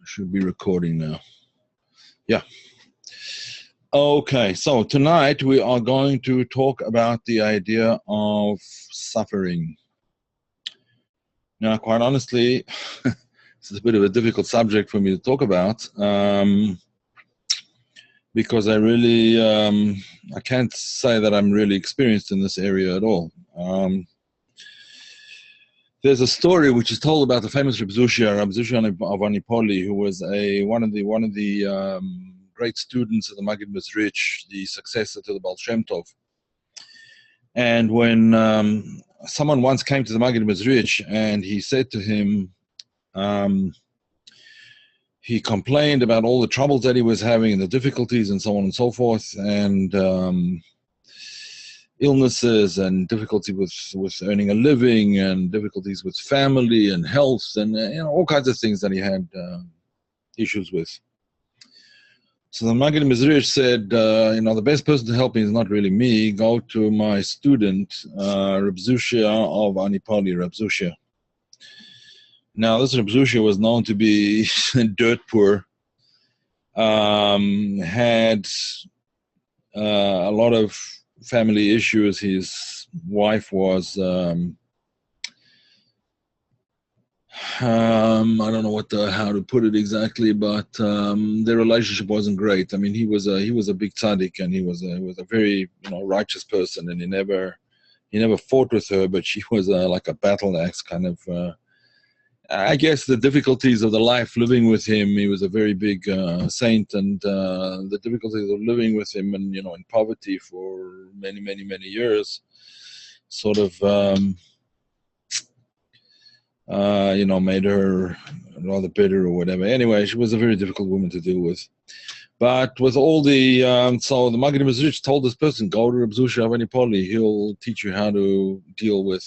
Should be recording now. Yeah. Okay, so tonight we are going to talk about the idea of suffering. Now, quite honestly, this is a bit of a difficult subject for me to talk about because I can't say that I'm really experienced in this area at all. There's a story which is told about the famous Reb Zushia of Anipoli, who was one of the great students of the Maggid Mezrich, the successor to the Baal Shem Tov. And when someone once came to the Maggid Mezrich and he said to him, he complained about all the troubles that he was having and the difficulties and so on and so forth, and illnesses and difficulty with earning a living and difficulties with family and health and all kinds of things that he had issues with. So the Maggid Mezrich said, the best person to help me is not really me. Go to my student, Reb Zushia of Anipoli, Reb Zushia. Now this Reb Zushia was known to be dirt poor, had a lot of family issues. His wife was I don't know how to put it exactly, but their relationship wasn't great. I mean, he was a big tzaddik, and he was a very righteous person, and he never fought with her, but she was like a battle axe kind of. I guess the difficulties of the life living with him. He was a very big saint, and the difficulties of living with him, and in poverty for many years, sort of made her rather bitter or whatever. Anyway, she was a very difficult woman to deal with. But with all the so the Maggid Mezrich told this person, go to Reb Zushia of Anipoli. He'll teach you how to deal with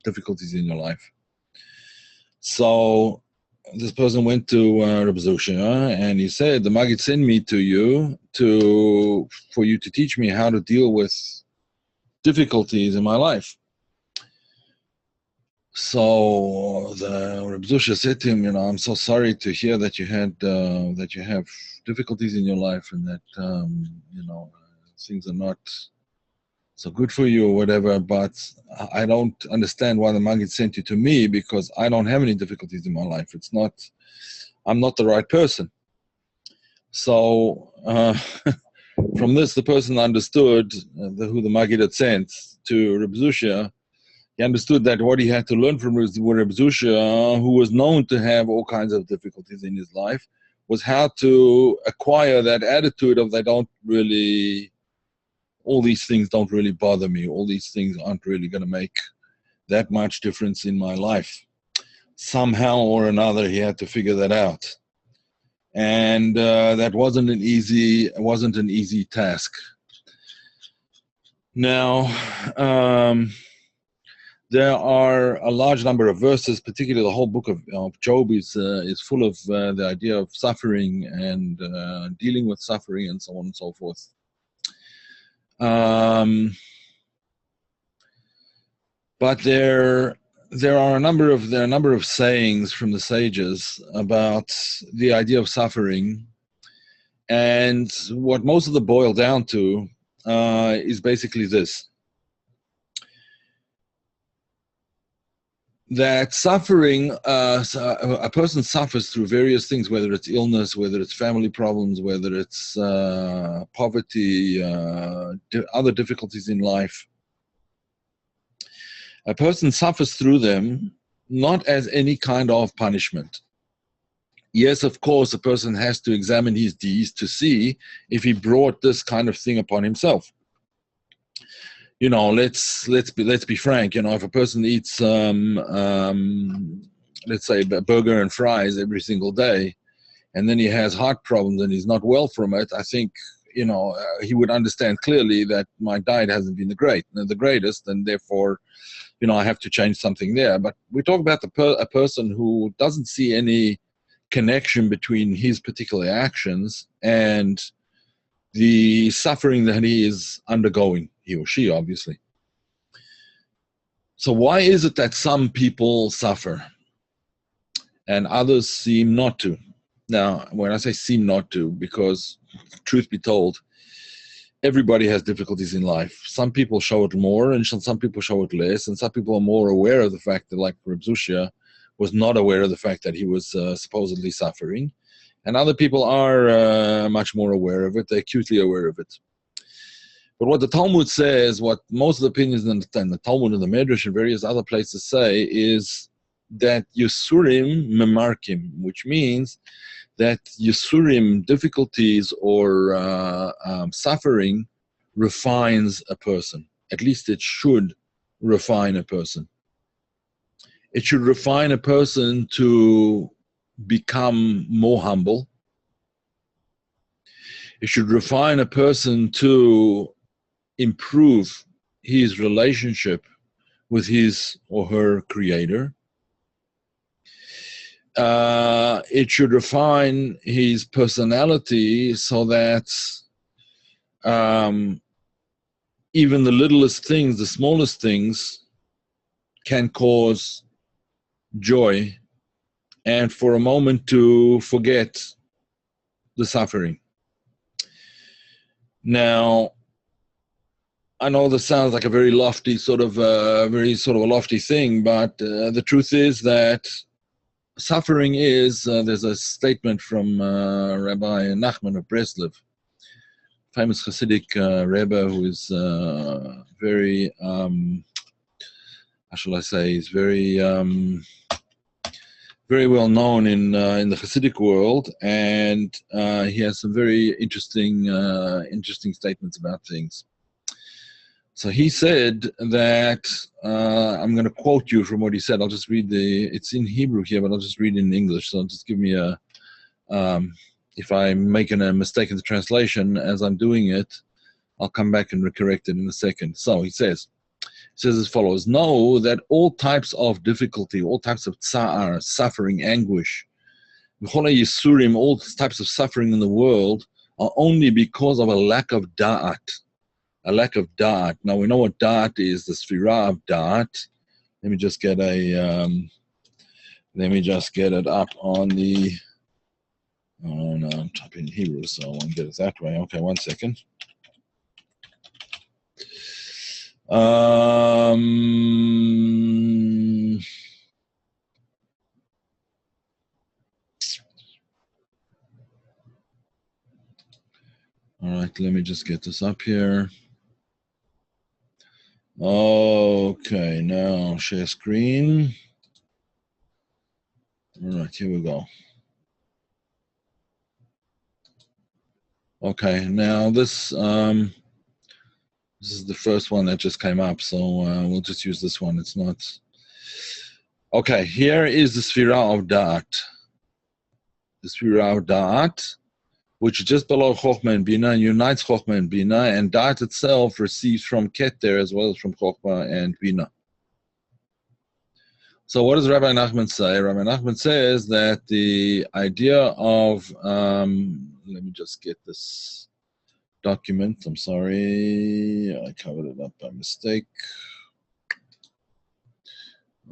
difficulties in your life. So this person went to Reb Zushia and he said, the Maggid sent me to you for you to teach me how to deal with difficulties in my life. So the Reb Zushia said to him, I'm so sorry to hear that you have difficulties in your life, and that things are not so good for you or whatever, but I don't understand why the Maggid sent you to me, because I don't have any difficulties in my life. I'm not the right person. So from this, the person understood who the Maggid had sent to Reb Zushia. He understood that what he had to learn from Reb Zushia, who was known to have all kinds of difficulties in his life, was how to acquire that attitude of all these things don't really bother me. All these things aren't really going to make that much difference in my life. Somehow or another, he had to figure that out. And that wasn't an easy task. Now, there are a large number of verses, particularly the whole book of Job is full of the idea of suffering and dealing with suffering and so on and so forth. But there are a number of sayings from the sages about the idea of suffering, and what most of them boil down to is basically this: that suffering, a person suffers through various things, whether it's illness, whether it's family problems, whether it's poverty, other difficulties in life. A person suffers through them not as any kind of punishment. Yes, of course, a person has to examine his deeds to see if he brought this kind of thing upon himself. Let's be frank. If a person eats, let's say, a burger and fries every single day, and then he has heart problems and he's not well from it, I think he would understand clearly that my diet hasn't been the greatest, and therefore, I have to change something there. But we talk about a person who doesn't see any connection between his particular actions and the suffering that he is undergoing, he or she, obviously. So why is it that some people suffer and others seem not to? Now, when I say seem not to, because truth be told, everybody has difficulties in life. Some people show it more, and some people show it less, and some people are more aware of the fact that, like Reb Zusha, was not aware of the fact that he was supposedly suffering, and other people are much more aware of it. They're acutely aware of it. But what the Talmud says, what most of the opinions in the Talmud and the Medrash and various other places say, is that Yusurim memarkim, which means that Yusurim, difficulties or suffering, refines a person. At least it should refine a person. It should refine a person to become more humble. It should refine a person to improve his relationship with his or her creator. It should refine his personality so that even the littlest things, the smallest things, can cause joy, and for a moment to forget the suffering. Now, I know this sounds like a very lofty a lofty thing, but the truth is that suffering is, there's a statement from Rabbi Nachman of Breslev, famous Hasidic Rebbe, who is very, how shall I say, he's very, very well known in the Hasidic world, and he has some very interesting statements about things. So he said that, I'm going to quote you from what he said. I'll just read it's in Hebrew here, but I'll just read it in English. So just give me if I'm making a mistake in the translation as I'm doing it, I'll come back and correct it in a second. So he says as follows: know that all types of difficulty, all types of tsa'ar, suffering, anguish, all types of suffering in the world are only because of a lack of da'at. A lack of da'at. Now we know what da'at is, the sfira of da'at. Let me just get it up on the, oh no, I'm typing Hebrew, so I won't get it that way. Okay, 1 second. All right, let me just get this up here. Okay, now share screen. All right, here we go. Okay, now this is the first one that just came up, so we'll just use this one. It's not. Okay, here is the Sfira of Da'at. The Sfira of Da'at, which is just below Chokhmah and Bina, and unites Chokhmah and Bina, and Da'at itself receives from Keter as well as from Chokhmah and Bina. So what does Rabbi Nachman say? Rabbi Nachman says that the idea of, let me just get this document. I'm sorry, I covered it up by mistake.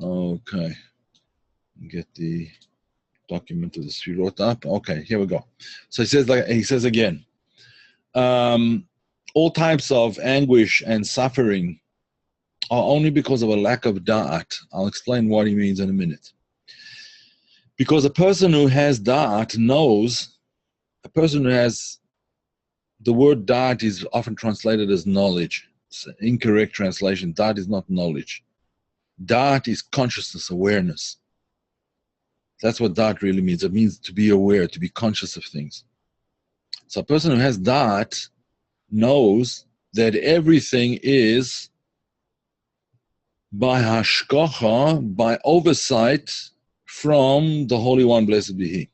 Okay, get the document of the Sfirot up. Okay, here we go. So he says again, all types of anguish and suffering are only because of a lack of da'at. I'll explain what he means in a minute. Because a person who has da'at knows, a person who has, the word da'at is often translated as knowledge. It's an incorrect translation. Da'at is not knowledge. Da'at is consciousness, awareness. That's what da'at really means. It means to be aware, to be conscious of things. So a person who has da'at knows that everything is by hashgacha, by oversight from the Holy One, blessed be He.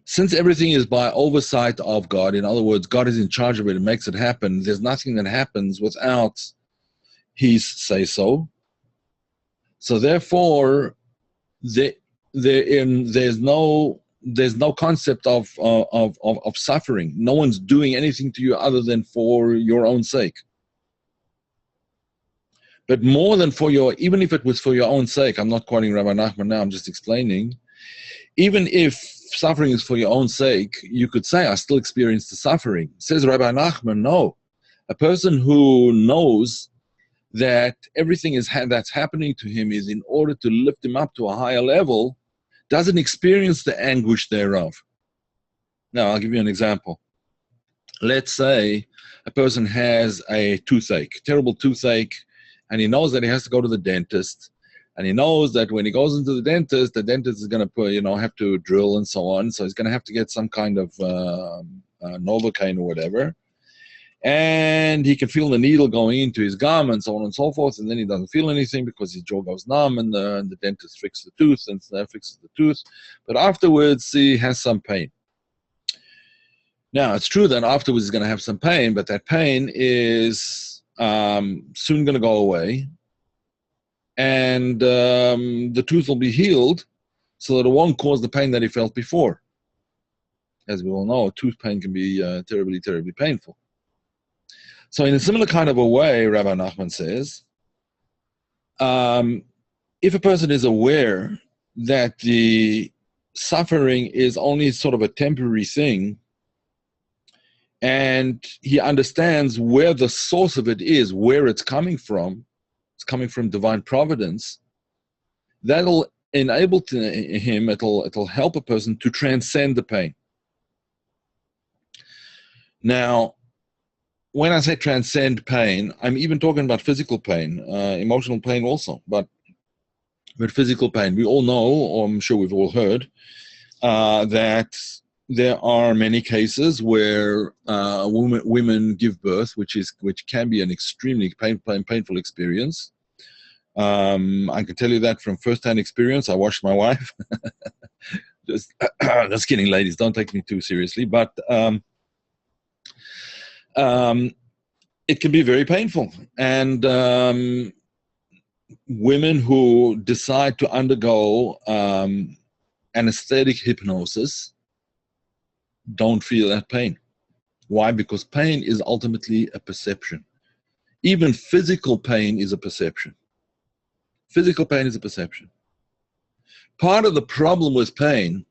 Since everything is by oversight of God, in other words, God is in charge of it and makes it happen, there's nothing that happens without His say-so. So therefore, there's no concept of suffering. No one's doing anything to you other than for your own sake. But more than for your, even if it was for your own sake, I'm not quoting Rabbi Nachman now, I'm just explaining, Even if suffering is for your own sake, you could say, I still experience the suffering. Says Rabbi Nachman, no. A person who knows that everything that's happening to him is in order to lift him up to a higher level, doesn't experience the anguish thereof. Now, I'll give you an example. Let's say a person has a toothache, terrible toothache, and he knows that he has to go to the dentist, and he knows that when he goes into the dentist is going to put, have to drill and so on, so he's going to have to get some kind of Novocaine or whatever, and he can feel the needle going into his gum and so on and so forth, and then he doesn't feel anything because his jaw goes numb, and the dentist fixes the tooth and fixes the tooth, but afterwards he has some pain. Now, it's true that afterwards he's going to have some pain, but that pain is soon going to go away, and the tooth will be healed so that it won't cause the pain that he felt before. As we all know, tooth pain can be terribly, terribly painful. So in a similar kind of a way, Rabbi Nachman says, if a person is aware that the suffering is only sort of a temporary thing, and he understands where the source of it is, where it's coming from divine providence, that'll enable him, it'll help a person to transcend the pain. Now, when I say transcend pain, I'm even talking about physical pain, emotional pain also, but physical pain. We all know, or I'm sure we've all heard, that there are many cases where women give birth, which can be an extremely painful experience. I can tell you that from first-hand experience. I watched my wife. Just kidding, ladies. Don't take me too seriously. But it can be very painful. And women who decide to undergo anesthetic hypnosis don't feel that pain. Why? Because pain is ultimately a perception. Even physical pain is a perception. Physical pain is a perception. Part of the problem with pain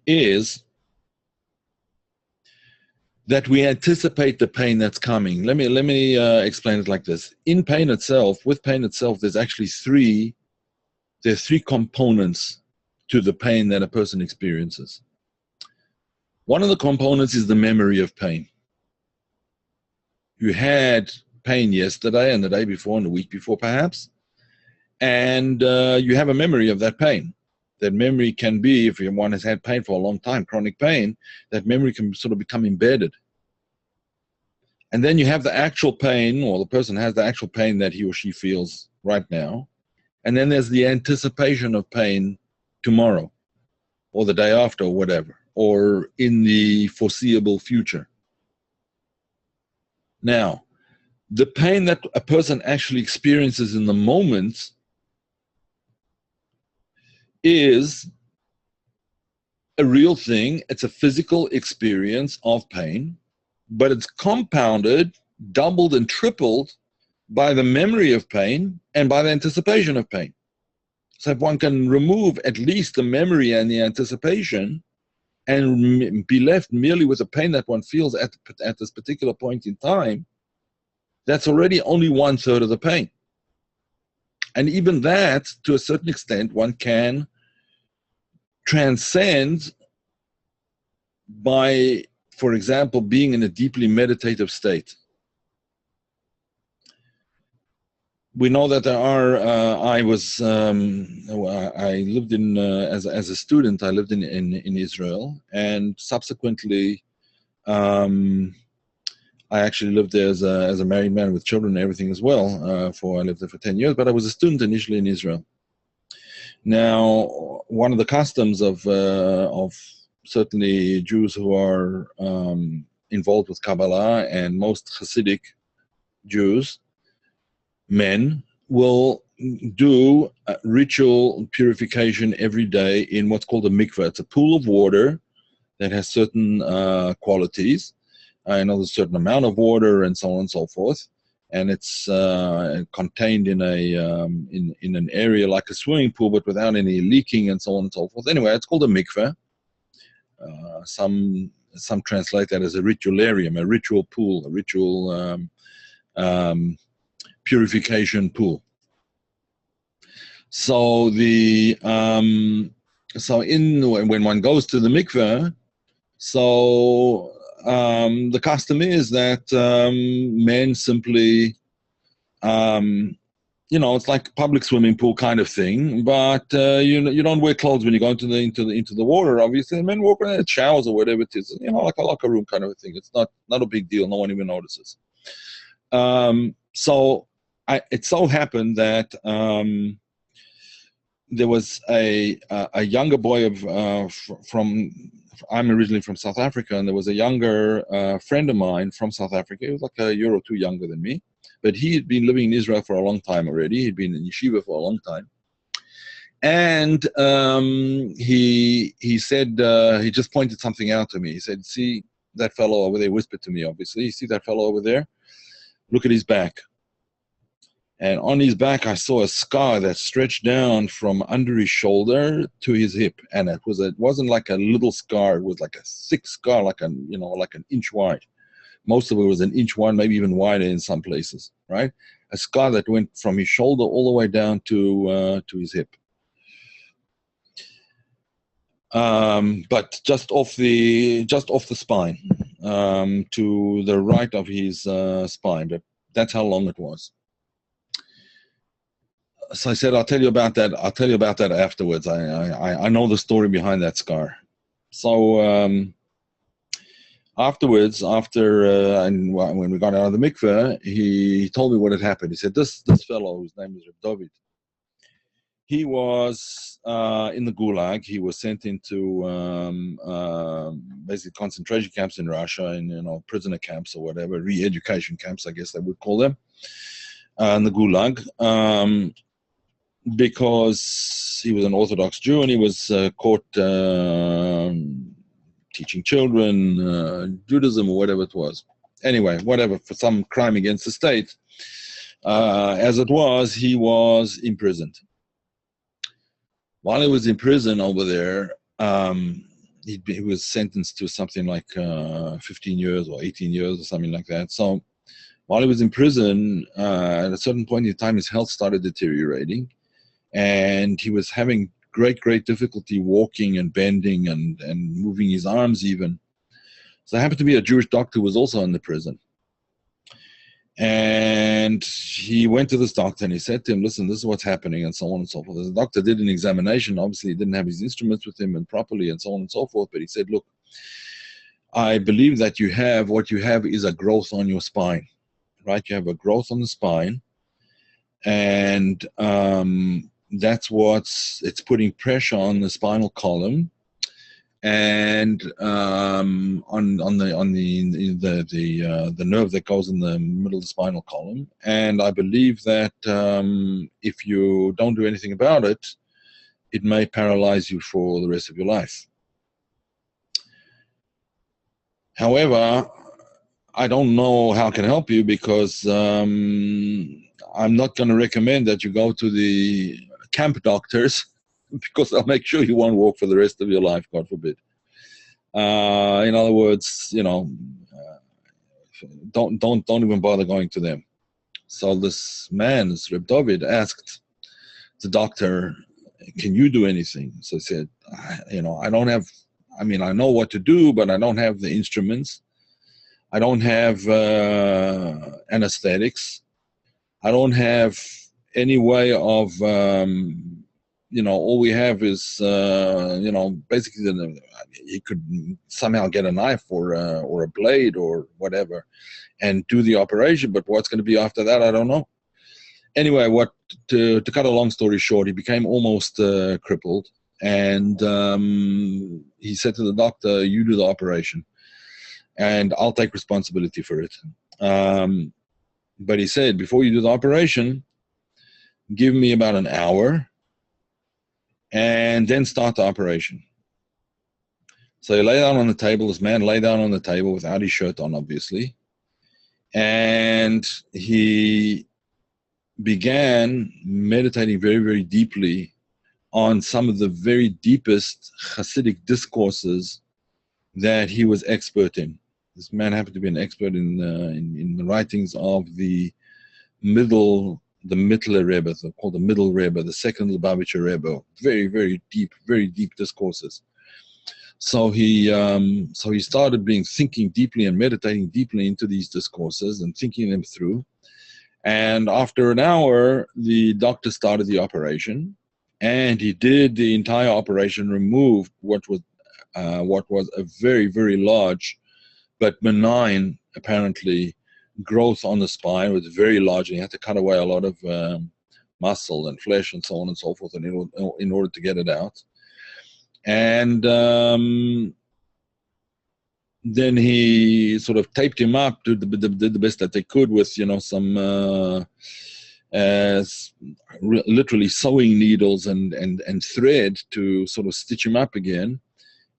is that we anticipate the pain that's coming. Let me explain it like this. In pain itself, with pain itself, there's actually three components to the pain that a person experiences. One of the components is the memory of pain. You had pain yesterday and the day before and the week before perhaps, and you have a memory of that pain. That memory can be, if one has had pain for a long time, chronic pain, that memory can sort of become embedded. And then you have the actual pain, or the person has the actual pain that he or she feels right now, and then there's the anticipation of pain tomorrow, or the day after, or whatever, or in the foreseeable future. Now, the pain that a person actually experiences in the moment is a real thing. It's a physical experience of pain, but it's compounded, doubled and tripled by the memory of pain and by the anticipation of pain. So if one can remove at least the memory and the anticipation and be left merely with the pain that one feels at this particular point in time, that's already only 1/3 of the pain. And even that, to a certain extent, one can transcend by, for example, being in a deeply meditative state. We know that there are, I lived in, as a student, I lived in Israel, and subsequently, I actually lived there as a married man with children and everything as well. I lived there for 10 years, but I was a student initially in Israel. Now, one of the customs of certainly Jews who are involved with Kabbalah, and most Hasidic Jews, men, will do ritual purification every day in what's called a mikveh. It's a pool of water that has certain qualities. I know there's a certain amount of water and so on and so forth. and it's contained in a in an area like a swimming pool, but without any leaking and so on and so forth. Anyway, it's called a mikveh. Some translate that as a ritualarium, a ritual pool, a ritual purification pool. So when one goes to the mikveh, so the custom is that men simply, it's like a public swimming pool kind of thing, but you don't wear clothes when you go into the water. Obviously, men walk around in showers or whatever it is, like a locker room kind of a thing. It's not a big deal. No one even notices. So it so happened that there was a younger boy from. I'm originally from South Africa, and there was a younger friend of mine from South Africa. He was like a year or two younger than me, but he had been living in Israel for a long time already. He'd been in yeshiva for a long time, and he said, he just pointed something out to me. He said, "See that fellow over there?" Whispered to me, obviously. "You see that fellow over there? Look at his back." And on his back, I saw a scar that stretched down from under his shoulder to his hip, and it wasn't like a little scar. It was like a thick scar, like an inch wide. Most of it was an inch wide, maybe even wider in some places. Right, a scar that went from his shoulder all the way down to his hip, but just off the spine, to the right of his spine. But that's how long it was. So I said, I'll tell you about that afterwards. I know the story behind that scar. So afterwards, when we got out of the mikveh, he told me what had happened. He said, this fellow, whose name is Reb David, he was in the Gulag. He was sent into basically concentration camps in Russia, and prisoner camps or whatever, re-education camps, I guess they would call them, in the Gulag. Because he was an Orthodox Jew, and he was caught teaching children Judaism or whatever it was. Anyway, whatever, for some crime against the state. As it was, he was imprisoned. While he was in prison over there, he was sentenced to something like 15 years or 18 years or something like that. So while he was in prison, at a certain point in time, his health started deteriorating. And he was having great difficulty walking and bending and moving his arms even. So there happened to be a Jewish doctor who was also in the prison. And he went to this doctor and he said to him, "Listen, this is what's happening," and so on and so forth. The doctor did an examination. Obviously, he didn't have his instruments with him and properly and so on and so forth. But he said, "Look, I believe that what you have is a growth on your spine, right? You have a growth on the spine. And that's it's putting pressure on the spinal column and on the nerve that goes in the middle of the spinal column. And I believe that if you don't do anything about it, it may paralyze you for the rest of your life. However, I don't know how I can help you, because I'm not going to recommend that you go to the camp doctors, because they'll make sure you won't walk for the rest of your life, God forbid. In other words, don't even bother going to them. So this man, this Reb David, asked the doctor, "Can you do anything?" So he said, I don't have, I know what to do, but I don't have the instruments. I don't have anesthetics. I don't have any way of, all we have is, basically he could somehow get a knife or a blade or whatever and do the operation, but what's going to be after that, I don't know. Anyway, to cut a long story short, he became almost crippled, and he said to the doctor, "You do the operation, and I'll take responsibility for it." But he said, "Before you do the operation, give me about an hour and then start the operation." So he lay down on the table. This man lay down on the table without his shirt on, obviously. And he began meditating very, very deeply on some of the very deepest Hasidic discourses that he was expert in. This man happened to be an expert in the writings of the Mittler Rebbe, called the Middle Rebbe, the second Lubavitcher Rebbe. Very, very deep discourses. So he started thinking deeply and meditating deeply into these discourses and thinking them through. And after an hour, the doctor started the operation, and he did the entire operation, removed what was a very, very large but benign, apparently, growth on the spine. It was very large, and he had to cut away a lot of muscle and flesh and so on and so forth in order to get it out. And then he sort of taped him up, did the best that they could with, some literally sewing needles and thread to sort of stitch him up again.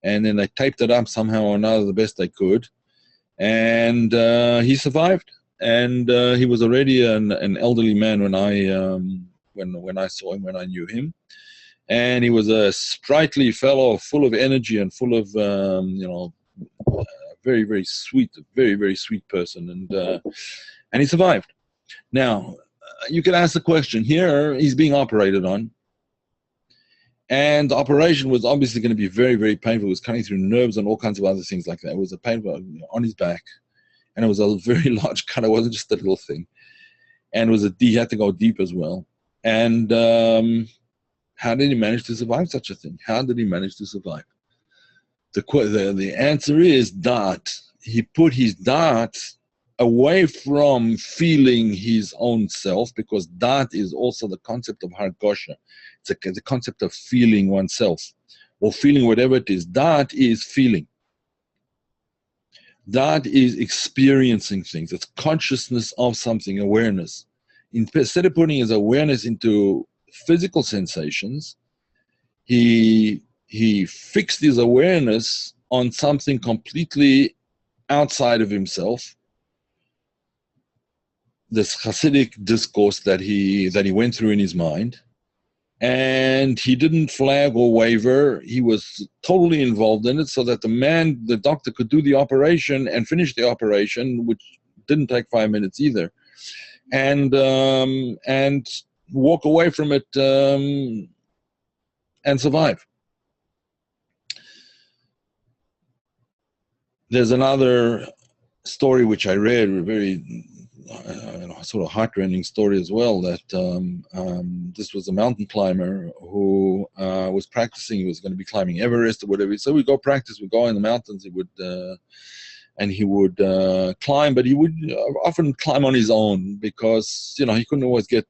And then they taped it up somehow or another the best they could. And he survived. And he was already an elderly man when I saw him, when I knew him. And he was a sprightly fellow, full of energy and full of, very, very sweet person. And he survived. Now, you could ask the question, here he's being operated on. And the operation was obviously going to be very, very painful. It was cutting through nerves and all kinds of other things like that. It was a pain on his back. And it was a very large cut. It wasn't just a little thing. And he had to go deep as well. And how did he manage to survive such a thing? How did he manage to survive? The answer is that he put his da'at away from feeling his own self, because da'at is also the concept of hargosha. It's the concept of feeling oneself, or feeling whatever it is. Da'at is feeling. Da'at is experiencing things. It's consciousness of something, awareness. Instead of putting his awareness into physical sensations, he fixed his awareness on something completely outside of himself. This Hasidic discourse that he went through in his mind, and he didn't flag or waver. He was totally involved in it, so that the doctor could do the operation and finish the operation, which didn't take 5 minutes either, and walk away from it and survive. There's another story which I read, a very sort of heartrending story as well, that this was a mountain climber who was practicing. He was going to be climbing Everest or whatever. So we go practice, we go in the mountains. He would climb, but he would often climb on his own, because he couldn't always get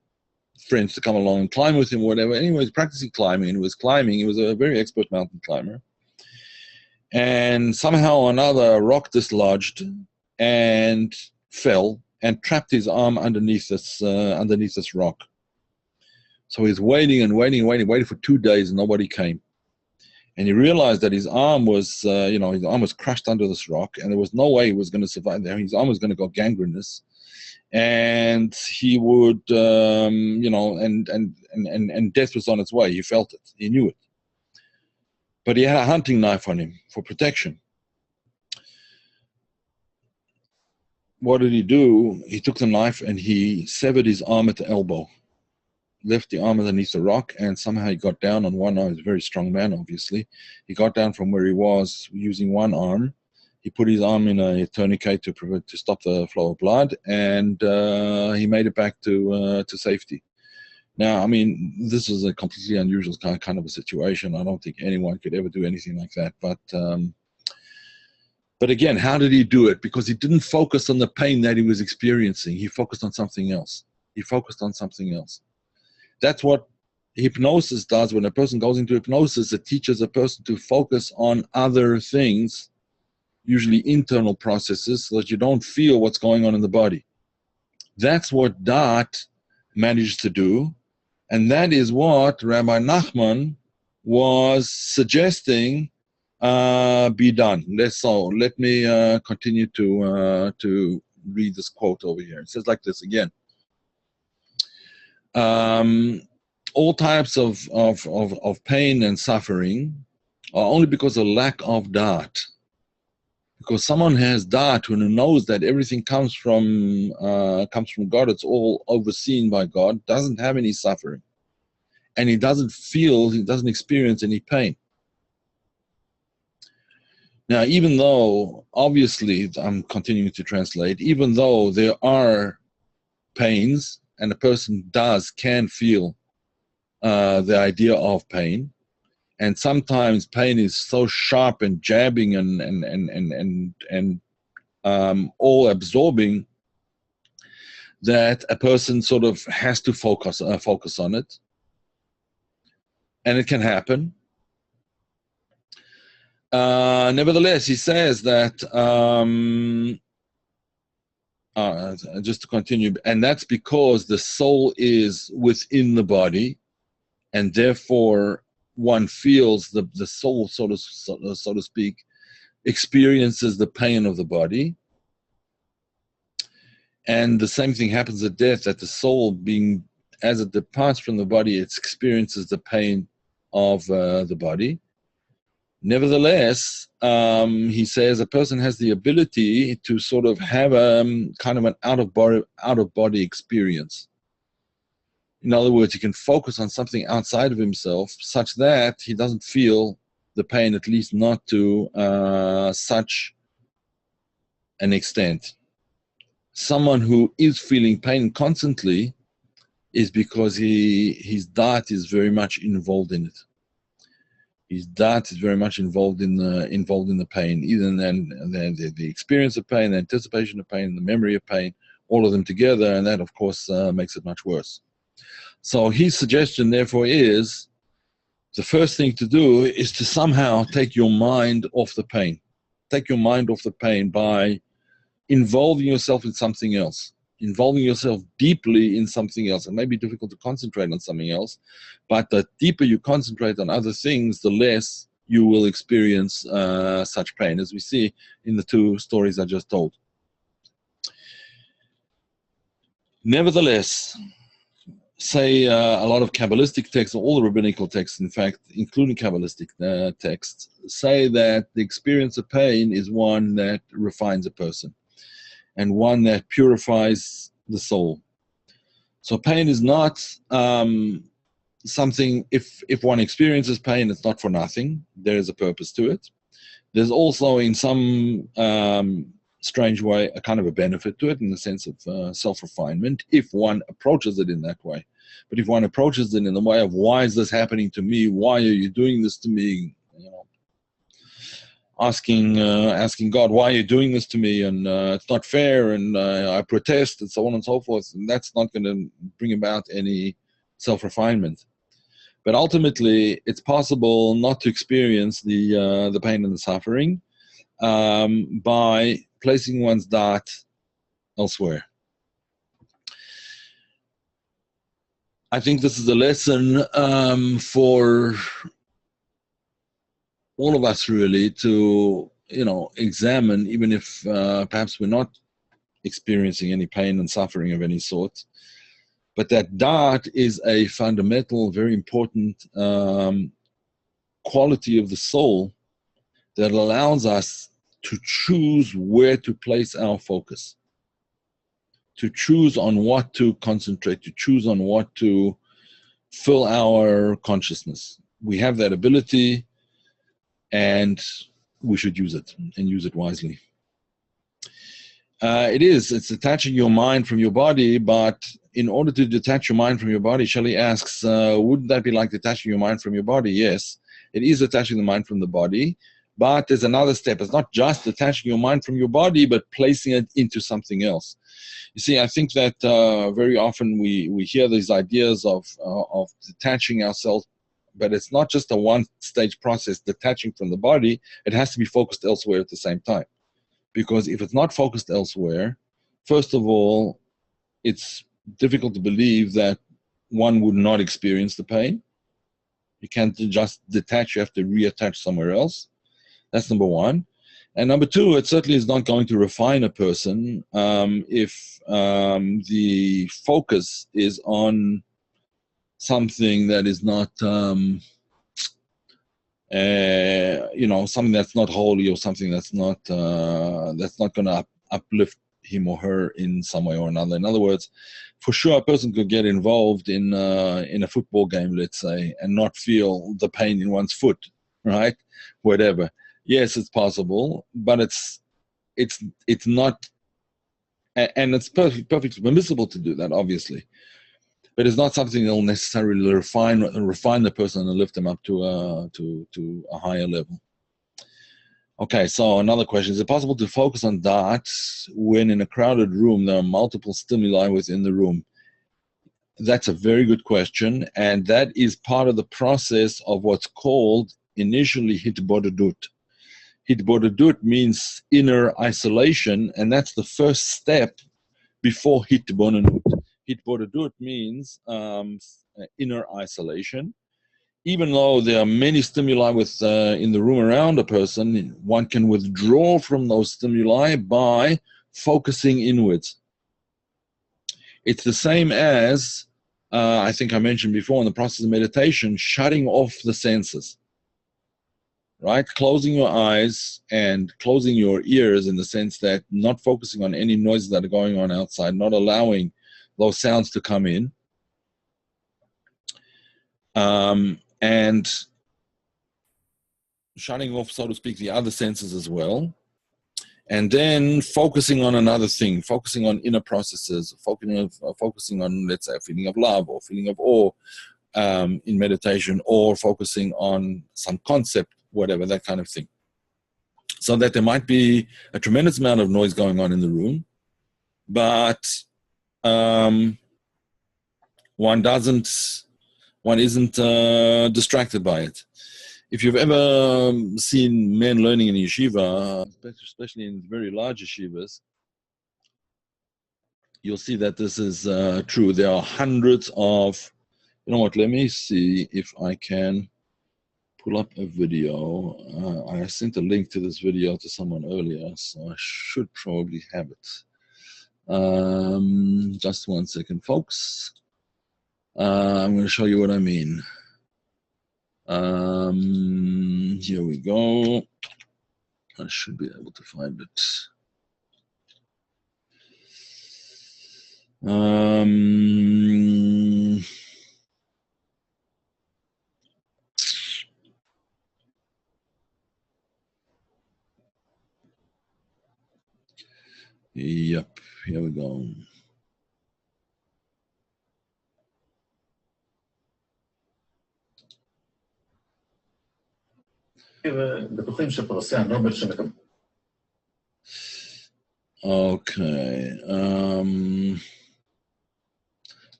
friends to come along and climb with him or whatever. Anyway, he was practicing climbing, and he was climbing. He was a very expert mountain climber. And somehow or another, a rock dislodged and fell and trapped his arm underneath this rock. So he's waiting for 2 days, and nobody came. And he realized that his arm was, his arm was crushed under this rock, and there was no way he was going to survive there. His arm was going to go gangrenous, and he would, and death was on its way. He felt it. He knew it. But he had a hunting knife on him for protection. What did he do? He took the knife and he severed his arm at the elbow, left the arm underneath the rock, and somehow he got down on one arm. He was a very strong man, obviously. He got down from where he was using one arm. He put his arm in a tourniquet to stop the flow of blood, and he made it back to safety. Now, I mean, this is a completely unusual kind of a situation. I don't think anyone could ever do anything like that. But again, how did he do it? Because he didn't focus on the pain that he was experiencing. He focused on something else. That's what hypnosis does. When a person goes into hypnosis, it teaches a person to focus on other things, usually internal processes, so that you don't feel what's going on in the body. That's what Da'at managed to do. And that is what Rabbi Nachman was suggesting be done. Let me continue to read this quote over here. It says like this again. All types of pain and suffering are only because of lack of da'at. Because someone has da'at, who knows that everything comes from God, it's all overseen by God, doesn't have any suffering, and he doesn't experience any pain. Now, even though, obviously, I'm continuing to translate, even though there are pains, and a person can feel the idea of pain, and sometimes pain is so sharp and jabbing and all absorbing that a person sort of has to focus on it, and it can happen. Nevertheless, he says that just to continue, and that's because the soul is within the body, and therefore one feels the soul, so to speak, experiences the pain of the body. And the same thing happens at death, that the soul, as it departs from the body, it experiences the pain of the body. Nevertheless, he says a person has the ability to sort of have kind of an out of body experience. In other words, he can focus on something outside of himself such that he doesn't feel the pain, at least not to such an extent. Someone who is feeling pain constantly is because his da'at is very much involved in it. His da'at is very much involved in the pain, either the experience of pain, the anticipation of pain, the memory of pain, all of them together, and that, of course, makes it much worse. So his suggestion, therefore, is the first thing to do is to somehow take your mind off the pain. Take your mind off the pain by involving yourself in something else, involving yourself deeply in something else. It may be difficult to concentrate on something else, but the deeper you concentrate on other things, the less you will experience such pain, as we see in the two stories I just told. Nevertheless, say a lot of Kabbalistic texts, or all the rabbinical texts, in fact, including Kabbalistic texts, say that the experience of pain is one that refines a person and one that purifies the soul. So pain is not something, if one experiences pain, it's not for nothing. There is a purpose to it. There's also, in some strange way, a kind of a benefit to it, in the sense of self-refinement, if one approaches it in that way. But if one approaches it in the way of, why is this happening to me? Why are you doing this to me? You know, asking God, why are you doing this to me? And it's not fair, and I protest, and so on and so forth. And that's not going to bring about any self-refinement. But ultimately, it's possible not to experience the pain and the suffering by placing one's da'at elsewhere. I think this is a lesson for all of us, really, to examine, even if perhaps we're not experiencing any pain and suffering of any sort. But that da'at is a fundamental, very important quality of the soul that allows us to choose where to place our focus, to choose on what to concentrate, to choose on what to fill our consciousness. We have that ability, and we should use it, and use it wisely. It's detaching your mind from your body, but in order to detach your mind from your body, Shelley asks, wouldn't that be like detaching your mind from your body? Yes, it is detaching the mind from the body, but there's another step. It's not just detaching your mind from your body, but placing it into something else. You see, I think that very often we hear these ideas of detaching ourselves, but it's not just a one-stage process, detaching from the body. It has to be focused elsewhere at the same time. Because if it's not focused elsewhere, first of all, it's difficult to believe that one would not experience the pain. You can't just detach, you have to reattach somewhere else. That's number one. And number two, it certainly is not going to refine a person if the focus is on something that is not, something that's not holy, or something that's not going to uplift him or her in some way or another. In other words, for sure, a person could get involved in a football game, let's say, and not feel the pain in one's foot, right? Whatever. Yes, it's possible, but it's not, and it's perfectly permissible to do that, obviously. But it's not something that will necessarily refine the person and lift them up to a higher level. Okay, so another question: is it possible to focus on that when in a crowded room there are multiple stimuli within the room? That's a very good question, and that is part of the process of what's called initially hitbodedut. Hitbodedut means inner isolation, and that's the first step before hitbonenut. Hitbodedut means inner isolation. Even though there are many stimuli in the room around a person, one can withdraw from those stimuli by focusing inwards. It's the same as, I think I mentioned before, in the process of meditation, shutting off the senses. Right? Closing your eyes and closing your ears, in the sense that not focusing on any noises that are going on outside, not allowing those sounds to come in. And shutting off, so to speak, the other senses as well. And then focusing on another thing, focusing on inner processes, focusing on, let's say, a feeling of love or feeling of awe in meditation, or focusing on some concept, whatever, that kind of thing. So that there might be a tremendous amount of noise going on in the room, but one isn't distracted by it. If you've ever seen men learning in yeshiva, especially in very large yeshivas, you'll see that this is true. There are hundreds of, you know what, let me see if I can pull up a video. I sent a link to this video to someone earlier, so I should probably have it. Just 1 second, folks. I'm going to show you what I mean. Here we go. I should be able to find it. Yep, here we go. Okay.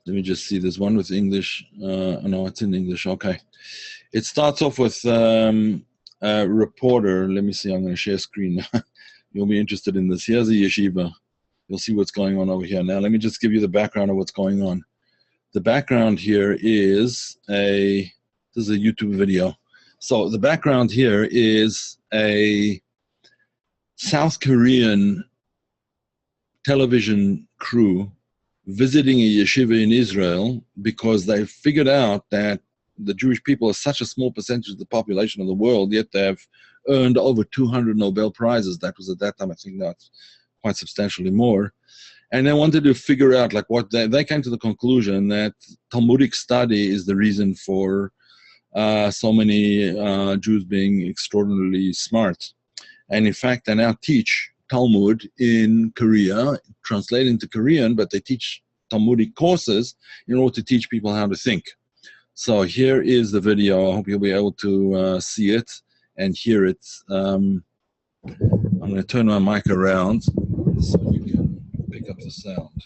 Let me just see. There's one with English. No, it's in English. Okay. It starts off with a reporter. Let me see. I'm going to share screen. You'll be interested in this. Here's a yeshiva. You'll see what's going on over here. Now, let me just give you the background of what's going on. The background here is this is a YouTube video. So the background here is a South Korean television crew visiting a yeshiva in Israel, because they figured out that the Jewish people are such a small percentage of the population of the world, yet they have earned over 200 Nobel Prizes. That was at that time, I think that's quite substantially more. And they wanted to figure out, like, what they came to the conclusion that Talmudic study is the reason for so many Jews being extraordinarily smart. And in fact, they now teach Talmud in Korea, translated into Korean, but they teach Talmudic courses in order to teach people how to think. So here is the video. I hope you'll be able to see it and hear it. I'm going to turn my mic around so you can pick up the sound.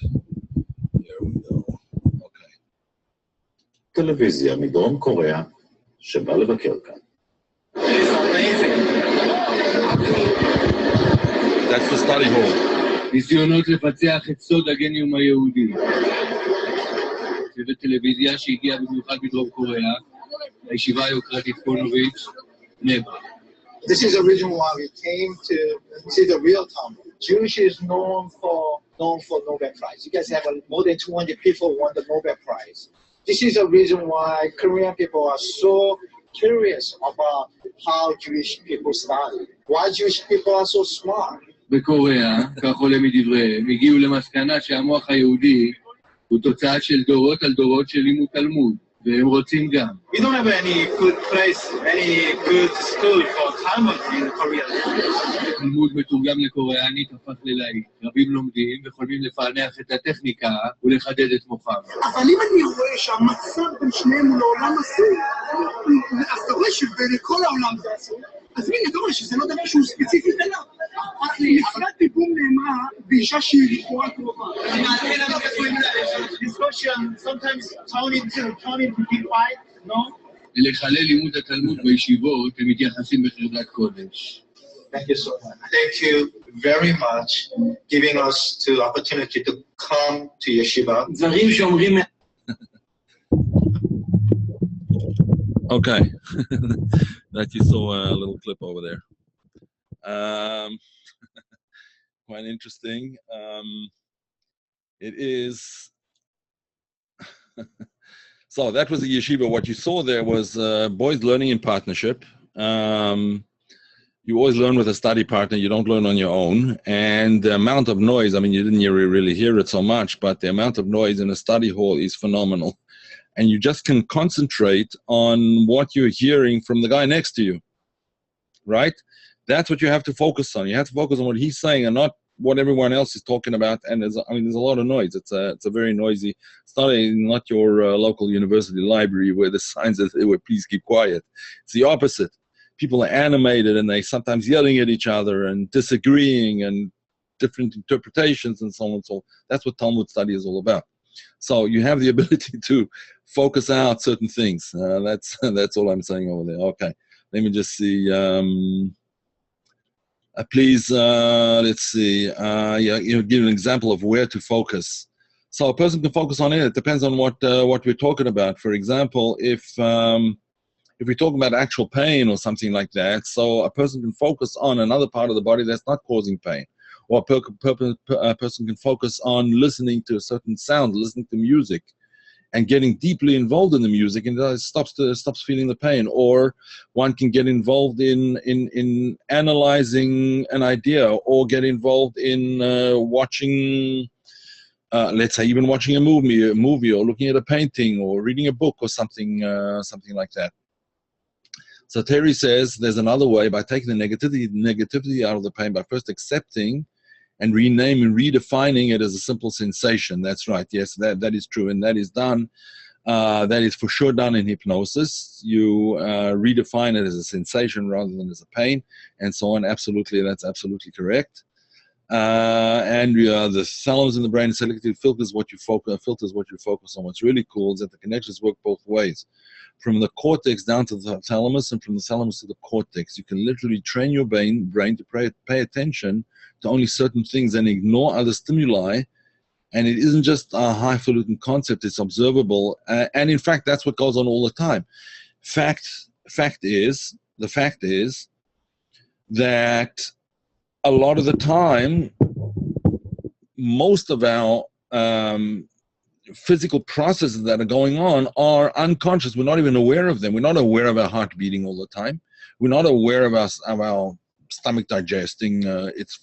Here we go. Okay. טלוויזיה מדרום קוריאה שבא לבקר כאן. That's the study hall. ניסיונות לפצח את סוד הגניום היהודי. צוות טלוויזיה שהגיע במיוחד מדרום קוריאה, הישיבה היוקרתית פונוביץ', בני ברק. This is the reason why we came to see the real Talmud. Jewish is known for Nobel Prize. You guys have more than 200 people won the Nobel Prize. This is the reason why Korean people are so curious about how Jewish people study. Why Jewish people are so smart. בקוריאה, כך עולה מדבריהם, הגיעו למסקנה שהמוח היהודי הוא תוצאה של דורות על דורות של לימוד תלמוד, והם רוצים גם. We don't have any good place, any good school for Talmud in Korea. תלמוד מתורגם לקוריאנית הפך ללהיט. רבים לומדים וחולמים לפענח את הטכניקה ולחדד את מוחם. אבל אם אני רואה שהמצב בין שניהם הוא לעולם אסור, אז אתה רואה שבכל העולם זה אסור, אז הנה, אתה רואה שזה לא דבר שהוא ספציפית אליו. לפרט דיבום נאמרה באישה שהיא לכאורה קרובה. Discussion sometimes turning to be quiet, no? לחלל לימוד התלמוד בישיבות הם מתייחסים בחרדת קודש. Thank you so much. Thank you very much giving us the opportunity to come to yeshiva. דברים שאומרים... Okay, that you saw a little clip over there. Quite interesting. It is. So that was the yeshiva. What you saw there was boys learning in partnership. You always learn with a study partner. You don't learn on your own. And the amount of noise, I mean, you didn't really hear it so much, but the amount of noise in a study hall is phenomenal. And you just can concentrate on what you're hearing from the guy next to you, right? That's what you have to focus on. You have to focus on what he's saying and not what everyone else is talking about. And there's a lot of noise. It's a very noisy. It's not your local university library where the signs that they were please keep quiet. It's the opposite. People are animated and they sometimes yelling at each other and disagreeing and different interpretations and so on and so on. That's what Talmud study is all about. So you have the ability to focus out certain things. That's all I'm saying over there. Okay, let me just see. Please, let's see. Give an example of where to focus. So a person can focus on it. It depends on what we're talking about. For example, if we're talking about actual pain or something like that, so a person can focus on another part of the body that's not causing pain. Or a person can focus on listening to a certain sound, listening to music, and getting deeply involved in the music, and it stops feeling the pain. Or one can get involved in analyzing an idea, or get involved in watching, let's say, even watching a movie, or looking at a painting, or reading a book, or something like that. So Terry says there's another way by taking the negativity out of the pain by first accepting and renaming and redefining it as a simple sensation. That's right. Yes, that is true, and that is done. That is for sure done in hypnosis. You redefine it as a sensation rather than as a pain, and so on. Absolutely, that's absolutely correct. And the thalamus in the brain selectively filters what you focus on. What's really cool is that the connections work both ways, from the cortex down to the thalamus, and from the thalamus to the cortex. You can literally train your brain to pay attention to only certain things and ignore other stimuli. And it isn't just a highfalutin concept, it's observable. And in fact, that's what goes on all the time. The fact is that a lot of the time, most of our physical processes that are going on are unconscious. We're not even aware of them. We're not aware of our heart beating all the time. We're not aware of our stomach digesting its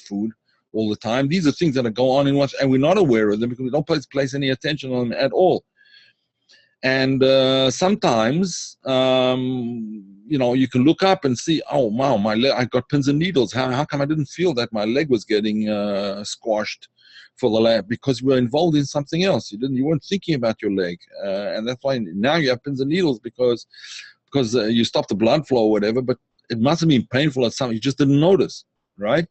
food all the time. These are things that are going on in us, and we're not aware of them because we don't place any attention on them at all. And sometimes, you can look up and see, oh wow, my leg, I got pins and needles. How come I didn't feel that my leg was getting squashed for the leg? Because you were involved in something else. You weren't thinking about your leg, and that's why now you have pins and needles because you stopped the blood flow or whatever. But it must have been painful at something you just didn't notice, right?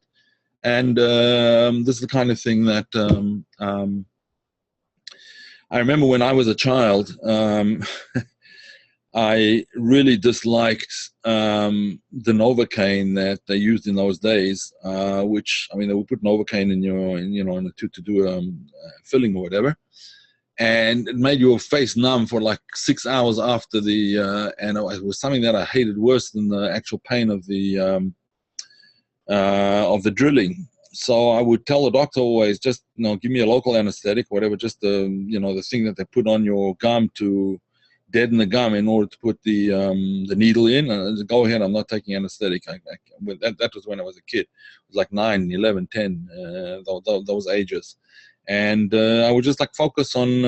And this is the kind of thing that I remember when I was a child. I really disliked the Novocaine that they used in those days, which, I mean, they would put Novocaine in your, to do filling or whatever. and it made your face numb for like 6 hours after the, and it was something that I hated worse than the actual pain of the drilling. So I would tell the doctor always, just, you know, give me a local anesthetic, whatever, just the, you know, the thing that they put on your gum to deaden the gum in order to put the needle in. And go ahead, I'm not taking anesthetic. That was when I was a kid. It was like 9, 11, 10, those ages. And I would just like focus on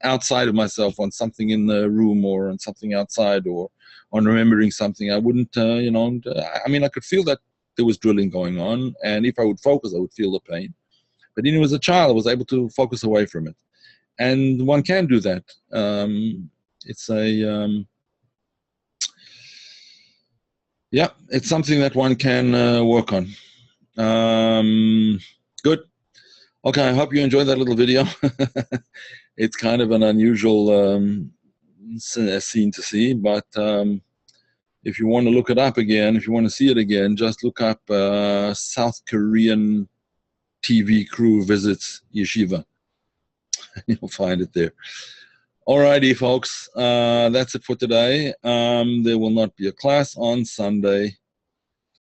outside of myself, on something in the room or on something outside or on remembering something. I wouldn't, you know, I mean, I could feel that there was drilling going on, and if I would focus, I would feel the pain. But even as a child, I was able to focus away from it. And one can do that. It's a, yeah, it's something that one can work on. Good. Okay, I hope you enjoyed that little video. It's kind of an unusual scene to see, but if you want to look it up again, if you want to see it again, just look up South Korean TV crew visits yeshiva. You'll find it there. Alrighty, folks, that's it for today. There will not be a class on Sunday.